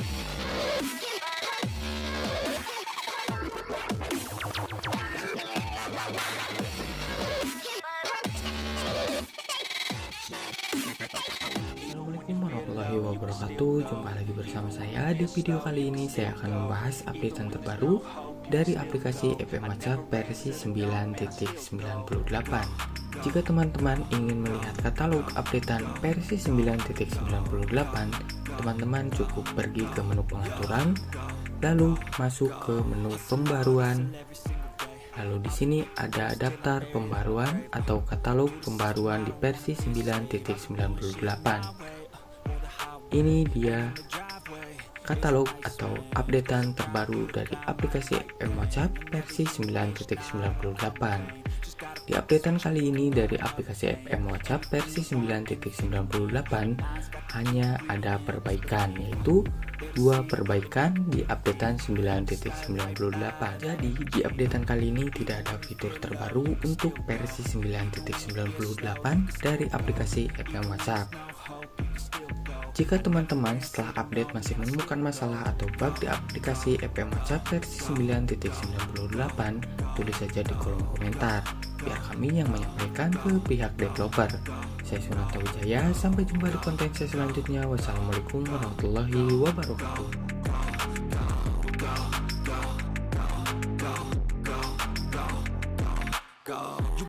Assalamualaikum warahmatullahi wabarakatuh. Jumpa lagi bersama saya. Di video kali ini saya akan membahas update terbaru dari aplikasi FM WhatsApp versi 9.98. Jika teman-teman ingin melihat katalog updatean versi 9.98, teman-teman cukup pergi ke menu pengaturan, lalu masuk ke menu pembaruan. Lalu di sini ada daftar pembaruan atau katalog pembaruan di versi 9.98. Ini dia katalog atau updatean terbaru dari aplikasi FM WhatsApp versi 9.98. Di updatean kali ini dari aplikasi FM WhatsApp versi 9.98 hanya ada perbaikan, yaitu dua perbaikan di updatean 9.98. Jadi di updatean kali ini tidak ada fitur terbaru untuk versi 9.98 dari aplikasi FM WhatsApp. Jika teman-teman setelah update masih menemukan masalah atau bug di aplikasi FM WhatsApp versi 9.98, tulis saja di kolom komentar, biar kami yang menyampaikan ke pihak developer. Saya Sunanta Wijaya, sampai jumpa di konten saya selanjutnya. Wassalamualaikum warahmatullahi wabarakatuh.